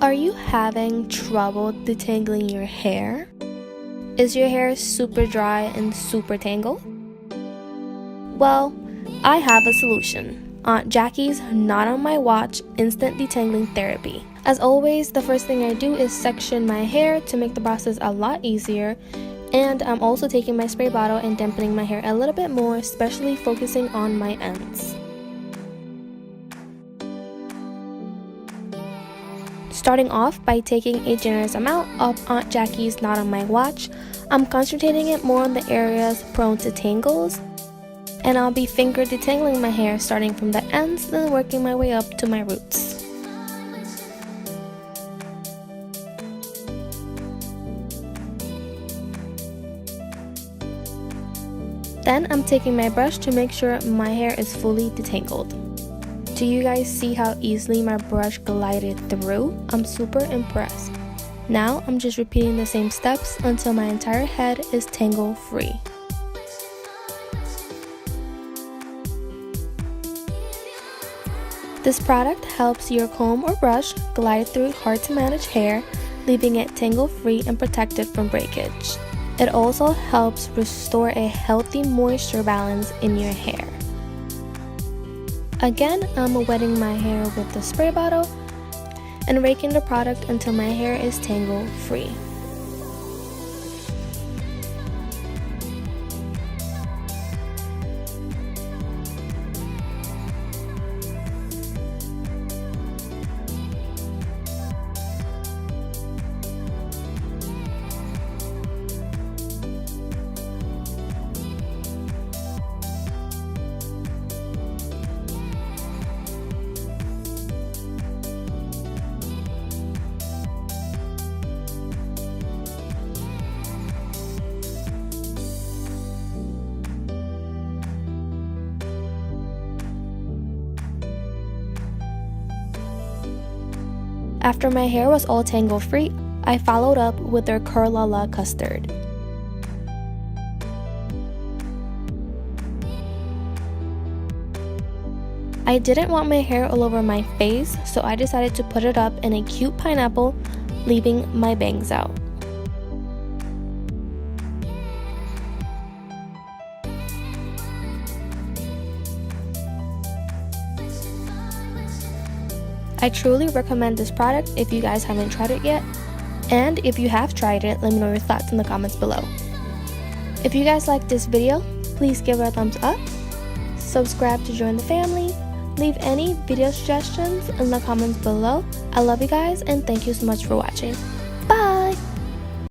Are you having trouble detangling your hair? Is your hair super dry and super tangled? Well, I have a solution. Aunt Jackie's Not On My Watch Instant Detangling Therapy. As always, the first thing I do is section my hair to make the process a lot easier, and I'm also taking my spray bottle and dampening my hair a little bit more, especially focusing on my ends. Starting off by taking a generous amount of Aunt Jackie's Not On My Watch, I'm concentrating it more on the areas prone to tangles, and I'll be finger detangling my hair starting from the ends, then working my way up to my roots. Then I'm taking my brush to make sure my hair is fully detangled. Do you guys see how easily my brush glided through? I'm super impressed. Now I'm just repeating the same steps until my entire head is tangle free. This product helps your comb or brush glide through hard to manage hair, leaving it tangle free and protected from breakage. It also helps restore a healthy moisture balance in your hair. Again, I'm wetting my hair with the spray bottle and raking the product until my hair is tangle free. After my hair was all tangle free, I followed up with their Curl custard. I didn't want my hair all over my face, so I decided to put it up in a cute pineapple, leaving my bangs out. I truly recommend this product if you guys haven't tried it yet, and if you have tried it, let me know your thoughts in the comments below. If you guys like this video, please give it a thumbs up, subscribe to join the family, leave any video suggestions in the comments below. I love you guys and thank you so much for watching.